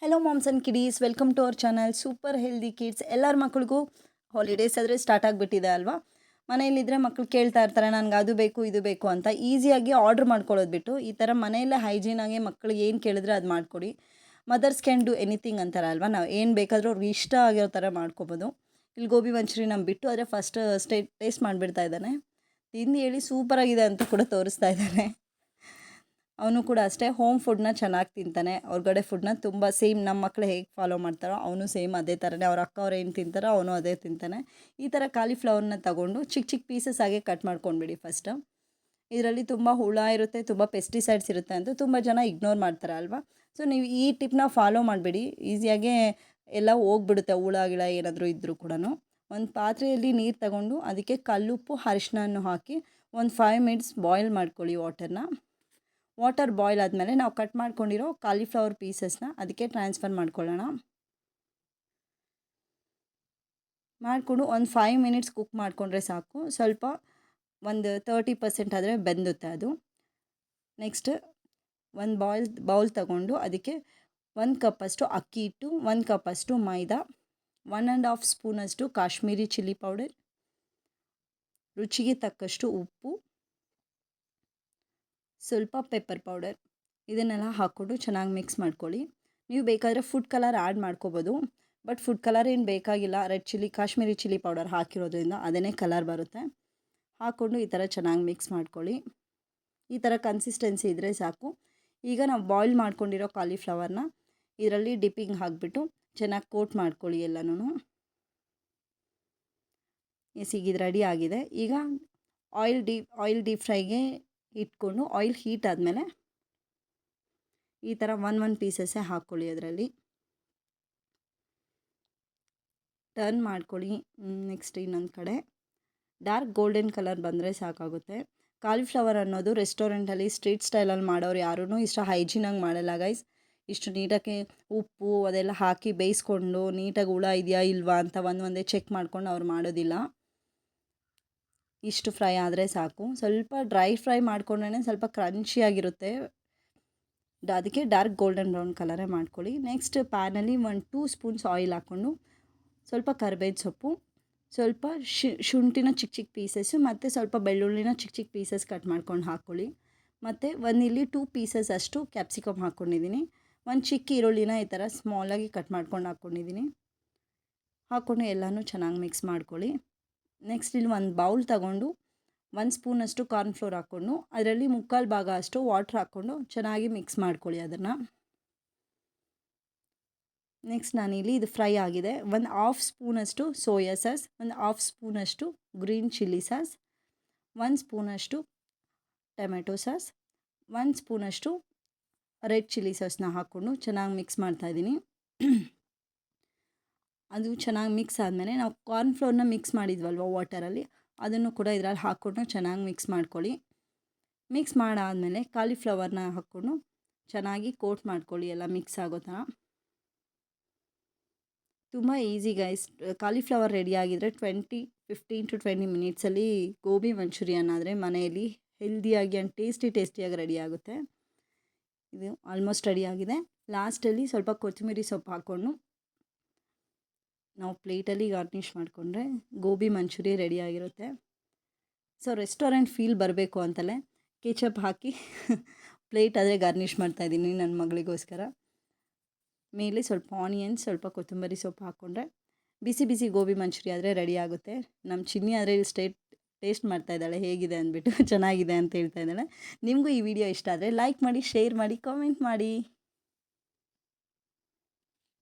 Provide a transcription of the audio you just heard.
Hello moms and kiddies, welcome to our channel super healthy kids. ಎಲ್ಲರ ಮಕ್ಳಿಗೂ holidays ಆದರೆ start ಆಗಿಬಿಟ್ಟಿದೆ ಅಲ್ವಾ. ಮನೆಯಲ್ಲಿದ್ದರೆ ಮಕ್ಕಳು ಕೇಳ್ತಾ ಇರ್ತಾರೆ, ನನಗೆ ಅದು ಬೇಕು ಇದು ಬೇಕು ಅಂತ. ಈಸಿಯಾಗಿ ಆರ್ಡ್ರ್ ಮಾಡ್ಕೊಳ್ಳೋದು ಬಿಟ್ಟು ಈ ಥರ ಮನೆಯಲ್ಲೇ ಹೈಜೀನಾಗಿ ಮಕ್ಕಳಿಗೆ ಏನು ಕೇಳಿದ್ರೆ ಅದು ಮಾಡಿಕೊಡಿ. ಮದರ್ಸ್ ಕ್ಯಾನ್ ಡೂ ಎನಿಥಿಂಗ್ ಅಂತಾರೆ ಅಲ್ವಾ. ನಾವು ಏನು ಬೇಕಾದರೂ ಅವ್ರಿಗೆ ಇಷ್ಟ ಆಗಿರೋ ಥರ ಮಾಡ್ಕೊಬೋದು. ಇಲ್ಲಿ ಗೋಬಿ ಮಂಚೂರಿ ನಮ್ಮ ಬಿಟ್ಟು ಆದರೆ ಫಸ್ಟ್ ಟೇಸ್ಟ್ ಮಾಡಿಬಿಡ್ತಾ ಇದ್ದಾನೆ. ತಿಂದು ಹೇಳಿ ಸೂಪರಾಗಿದೆ ಅಂತ ಕೂಡ ತೋರಿಸ್ತಾ ಇದ್ದಾನೆ. ಅವನು ಕೂಡ ಅಷ್ಟೇ ಹೋಮ್ ಫುಡ್ನ ಚೆನ್ನಾಗಿ ತಿಂತಾನೆ. ಹೊರಗಡೆ ಫುಡ್ನ ತುಂಬ ಸೇಮ್ ನಮ್ಮ ಮಕ್ಕಳು ಹೇಗೆ ಫಾಲೋ ಮಾಡ್ತಾರೋ ಅವನು ಸೇಮ್ ಅದೇ ಥರನೇ. ಅವ್ರ ಅಕ್ಕ ಅವ್ರು ಏನು ತಿಂತಾರೋ ಅವನು ಅದೇ ತಿಂತಾನೆ. ಈ ಥರ ಕಾಲಿಫ್ಲವರ್ನ ತಗೊಂಡು ಚಿಕ್ಕ ಚಿಕ್ಕ ಪೀಸಸ್ ಆಗಿ ಕಟ್ ಮಾಡ್ಕೊಂಡ್ಬಿಡಿ ಫಸ್ಟು. ಇದರಲ್ಲಿ ತುಂಬ ಹುಳ ಇರುತ್ತೆ, ತುಂಬ ಪೆಸ್ಟಿಸೈಡ್ಸ್ ಇರುತ್ತೆ ಅಂತ ತುಂಬ ಜನ ಇಗ್ನೋರ್ ಮಾಡ್ತಾರೆ ಅಲ್ವಾ. ಸೊ ನೀವು ಈ ಟಿಪ್ನ ಫಾಲೋ ಮಾಡಿಬಿಡಿ, ಈಸಿಯಾಗೆ ಎಲ್ಲ ಹೋಗ್ಬಿಡುತ್ತೆ ಹುಳ ಗಿಳ ಏನಾದರೂ ಇದ್ದರೂ ಕೂಡ. ಒಂದು ಪಾತ್ರೆಯಲ್ಲಿ ನೀರು ತಗೊಂಡು ಅದಕ್ಕೆ ಕಲ್ಲುಪ್ಪು ಅರಿಶಿನ ಹಾಕಿ ಒಂದು 5 ಮಿನಿಟ್ಸ್ ಬಾಯ್ಲ್ ಮಾಡ್ಕೊಳ್ಳಿ ವಾಟರ್ನ. ವಾಟರ್ ಬಾಯ್ಲ್ ಆದಮೇಲೆ ನಾವು ಕಟ್ ಮಾಡ್ಕೊಂಡಿರೋ ಕಾಲಿಫ್ಲವರ್ ಪೀಸಸ್ನ ಅದಕ್ಕೆ ಟ್ರಾನ್ಸ್ಫರ್ ಮಾಡ್ಕೊಳ್ಳೋಣ. ಮಾಡಿಕೊಂಡು ಒಂದು 5 ಮಿನಿಟ್ಸ್ ಕುಕ್ ಮಾಡಿಕೊಂಡ್ರೆ ಸಾಕು. ಸ್ವಲ್ಪ ಒಂದು 30% ಆದರೆ ಬೆಂದುತ್ತೆ ಅದು. ನೆಕ್ಸ್ಟ್ ಒಂದು ಬೌಲ್ ತಗೊಂಡು ಅದಕ್ಕೆ 1 ಕಪ್ಪಷ್ಟು ಅಕ್ಕಿ ಹಿಟ್ಟು, 1 ಕಪ್ಪಷ್ಟು ಮೈದಾ, 1.5 ಸ್ಪೂನಷ್ಟು ಕಾಶ್ಮೀರಿ ಚಿಲ್ಲಿ ಪೌಡರ್, ರುಚಿಗೆ ತಕ್ಕಷ್ಟು ಉಪ್ಪು, ಸ್ವಲ್ಪ ಪೆಪ್ಪರ್ ಪೌಡರ್, ಇದನ್ನೆಲ್ಲ ಹಾಕ್ಕೊಂಡು ಚೆನ್ನಾಗಿ ಮಿಕ್ಸ್ ಮಾಡ್ಕೊಳ್ಳಿ. ನೀವು ಬೇಕಾದರೆ ಫುಡ್ ಕಲರ್ ಆ್ಯಡ್ ಮಾಡ್ಕೋಬೋದು, ಬಟ್ ಫುಡ್ ಕಲರ್ ಏನು ಬೇಕಾಗಿಲ್ಲ. Red chilli Kashmiri chilli powder ಹಾಕಿರೋದ್ರಿಂದ ಅದನ್ನೇ ಕಲರ್ ಬರುತ್ತೆ. ಹಾಕ್ಕೊಂಡು ಈ ಥರ ಚೆನ್ನಾಗಿ ಮಿಕ್ಸ್ ಮಾಡ್ಕೊಳ್ಳಿ. ಈ ಥರ ಕನ್ಸಿಸ್ಟೆನ್ಸಿ ಇದ್ದರೆ ಸಾಕು. ಈಗ ನಾವು ಬಾಯ್ಲ್ ಮಾಡ್ಕೊಂಡಿರೋ ಕಾಲಿಫ್ಲವರ್ನ ಇದರಲ್ಲಿ ಡಿಪ್ಪಿಂಗ್ ಹಾಕಿಬಿಟ್ಟು ಚೆನ್ನಾಗಿ ಕೋಟ್ ಮಾಡ್ಕೊಳ್ಳಿ ಎಲ್ಲನೂ. ಈಗ ಇದು ರೆಡಿ ಆಗಿದೆ. ಈಗ ಆಯಿಲ್ ಡೀಪ್ ಫ್ರೈಗೆ ಇಟ್ಕೊಂಡು ಆಯಿಲ್ ಹೀಟ್ ಆದಮೇಲೆ ಈ ಥರ ಒನ್ ಪೀಸಸ್ಸೇ ಹಾಕ್ಕೊಳ್ಳಿ. ಅದರಲ್ಲಿ ಟರ್ನ್ ಮಾಡ್ಕೊಳ್ಳಿ. ನೆಕ್ಸ್ಟ್ ಇನ್ನೊಂದು ಕಡೆ ಡಾರ್ಕ್ ಗೋಲ್ಡನ್ ಕಲರ್ ಬಂದರೆ ಸಾಕಾಗುತ್ತೆ. ಕಾಲಿಫ್ಲವರ್ ಅನ್ನೋದು ರೆಸ್ಟೋರೆಂಟಲ್ಲಿ ಸ್ಟ್ರೀಟ್ ಸ್ಟೈಲಲ್ಲಿ ಮಾಡೋರು ಯಾರೂ ಇಷ್ಟು ಹೈಜೀನಾಗಿ ಮಾಡಲ್ಲ ಗೈಸ್. ಇಷ್ಟು ನೀಟಾಗಿ ಉಪ್ಪು ಅದೆಲ್ಲ ಹಾಕಿ ಬೇಯಿಸ್ಕೊಂಡು ನೀಟಾಗಿ ಹುಳ ಇದೆಯಾ ಇಲ್ವಾ ಅಂತ ಒಂದೇ ಚೆಕ್ ಮಾಡ್ಕೊಂಡು ಅವ್ರು ಮಾಡೋದಿಲ್ಲ. ಇಷ್ಟು ಫ್ರೈ ಆದರೆ ಸಾಕು. ಸ್ವಲ್ಪ ಡ್ರೈ ಫ್ರೈ ಮಾಡ್ಕೊಂಡ್ರೇ ಸ್ವಲ್ಪ ಕ್ರಂಚಿಯಾಗಿರುತ್ತೆ. ಅದಕ್ಕೆ ಡಾರ್ಕ್ ಗೋಲ್ಡನ್ ಬ್ರೌನ್ ಕಲರೇ ಮಾಡ್ಕೊಳ್ಳಿ. ನೆಕ್ಸ್ಟ್ ಪ್ಯಾನಲ್ಲಿ 2 ಸ್ಪೂನ್ಸ್ ಆಯಿಲ್ ಹಾಕ್ಕೊಂಡು ಸ್ವಲ್ಪ ಕರಿಬೇವು ಸೊಪ್ಪು, ಸ್ವಲ್ಪ ಶುಂಠಿನ ಚಿಕ್ಕ ಚಿಕ್ಕ ಪೀಸಸ್ಸು ಮತ್ತು ಸ್ವಲ್ಪ ಬೆಳ್ಳುಳ್ಳಿನ ಚಿಕ್ಕ ಚಿಕ್ಕ ಪೀಸಸ್ ಕಟ್ ಮಾಡ್ಕೊಂಡು ಹಾಕ್ಕೊಳ್ಳಿ. ಮತ್ತು ಇಲ್ಲಿ 2 ಪೀಸಸ್ ಅಷ್ಟು ಕ್ಯಾಪ್ಸಿಕಮ್ ಹಾಕ್ಕೊಂಡಿದ್ದೀನಿ. ಒಂದು ಚಿಕ್ಕ ಈರುಳ್ಳಿನ ಈ ಥರ ಸ್ಮಾಲಾಗಿ ಕಟ್ ಮಾಡ್ಕೊಂಡು ಹಾಕ್ಕೊಂಡಿದ್ದೀನಿ. ಹಾಕ್ಕೊಂಡು ಎಲ್ಲನೂ ಚೆನ್ನಾಗಿ ಮಿಕ್ಸ್ ಮಾಡ್ಕೊಳ್ಳಿ. ನೆಕ್ಸ್ಟ್ ಇಲ್ಲಿ ಒಂದು ಬೌಲ್ ತಗೊಂಡು 1 ಸ್ಪೂನಷ್ಟು ಕಾರ್ನ್ಫ್ಲೋರ್ ಹಾಕ್ಕೊಂಡು ಅದರಲ್ಲಿ 3/4 ಭಾಗ ಅಷ್ಟು ವಾಟ್ರ್ ಹಾಕ್ಕೊಂಡು ಚೆನ್ನಾಗಿ ಮಿಕ್ಸ್ ಮಾಡ್ಕೊಳ್ಳಿ ಅದನ್ನು. ನೆಕ್ಸ್ಟ್ ನಾನಿಲ್ಲಿ ಇದು ಫ್ರೈ ಆಗಿದೆ. 1/2 ಸ್ಪೂನಷ್ಟು ಸೋಯಾ ಸಾಸ್, 1/2 ಸ್ಪೂನಷ್ಟು ಗ್ರೀನ್ ಚಿಲ್ಲಿ ಸಾಸ್, 1 ಸ್ಪೂನಷ್ಟು ಟೊಮೆಟೊ ಸಾಸ್, 1 ಸ್ಪೂನಷ್ಟು ರೆಡ್ ಚಿಲ್ಲಿ ಸಾಸ್ನ ಹಾಕ್ಕೊಂಡು ಚೆನ್ನಾಗಿ ಮಿಕ್ಸ್ ಮಾಡ್ತಾಯಿದ್ದೀನಿ. ಅದು ಚೆನ್ನಾಗಿ ಮಿಕ್ಸ್ ಆದಮೇಲೆ ನಾವು ಕಾರ್ನ್ಫ್ಲೋರ್ನ ಮಿಕ್ಸ್ ಮಾಡಿದ್ವಲ್ವ ವಾಟರಲ್ಲಿ, ಅದನ್ನು ಕೂಡ ಇದರಲ್ಲಿ ಹಾಕ್ಕೊಂಡು ಚೆನ್ನಾಗಿ ಮಿಕ್ಸ್ ಮಾಡ್ಕೊಳ್ಳಿ. ಮಿಕ್ಸ್ ಮಾಡಾದಮೇಲೆ ಕಾಲಿಫ್ಲವರ್ನ ಹಾಕ್ಕೊಂಡು ಚೆನ್ನಾಗಿ ಕೋಟ್ ಮಾಡ್ಕೊಳ್ಳಿ ಎಲ್ಲ ಮಿಕ್ಸ್ ಆಗೋ ಥರ. ತುಂಬ ಈಸಿ ಗೈಸ್. ಕಾಲಿಫ್ಲವರ್ ರೆಡಿ ಆಗಿದರೆ 15 to 20 ಮಿನಿಟ್ಸಲ್ಲಿ ಗೋಬಿ ಮಂಚೂರಿಯನ್ ಆದರೆ ಮನೆಯಲ್ಲಿ ಹೆಲ್ದಿಯಾಗಿ ಆ್ಯಂಡ್ ಟೇಸ್ಟಿಯಾಗಿ ರೆಡಿ ಆಗುತ್ತೆ. ಇದು ಆಲ್ಮೋಸ್ಟ್ ರೆಡಿ ಆಗಿದೆ. ಲಾಸ್ಟಲ್ಲಿ ಸ್ವಲ್ಪ ಕೊತ್ತಂಬರಿ ಸೊಪ್ಪು ಹಾಕ್ಕೊಂಡು ನಾವು ಪ್ಲೇಟಲ್ಲಿ ಗಾರ್ನಿಷ್ ಮಾಡಿಕೊಂಡ್ರೆ ಗೋಬಿ ಮಂಚೂರಿ ರೆಡಿ ಆಗಿರುತ್ತೆ. ಸೊ ರೆಸ್ಟೋರೆಂಟ್ ಫೀಲ್ ಬರಬೇಕು ಅಂತಲೇ ಕೆಚಪ್ ಹಾಕಿ ಪ್ಲೇಟ್ ಆದರೆ ಗಾರ್ನಿಷ್ ಮಾಡ್ತಾಯಿದ್ದೀನಿ ನನ್ನ ಮಗಳಿಗೋಸ್ಕರ. ಮೇಲೆ ಸ್ವಲ್ಪ ಆನಿಯನ್ಸ್, ಸ್ವಲ್ಪ ಕೊತ್ತಂಬರಿ ಸೊಪ್ಪು ಹಾಕ್ಕೊಂಡ್ರೆ ಬಿಸಿ ಬಿಸಿ ಗೋಬಿ ಮಂಚೂರಿ ಆದರೆ ರೆಡಿ ಆಗುತ್ತೆ. ನಮ್ಮ ಚಿನ್ನಿ ಆದರೆ ಟೇಸ್ಟ್ ಮಾಡ್ತಾ ಇದ್ದಾಳೆ ಹೇಗಿದೆ ಅಂದ್ಬಿಟ್ಟು. ಚೆನ್ನಾಗಿದೆ ಅಂತ ಹೇಳ್ತಾ ಇದ್ದಾಳೆ. ನಿಮಗೂ ಈ ವಿಡಿಯೋ ಇಷ್ಟ ಆದರೆ ಲೈಕ್ ಮಾಡಿ, ಶೇರ್ ಮಾಡಿ, ಕಾಮೆಂಟ್ ಮಾಡಿ.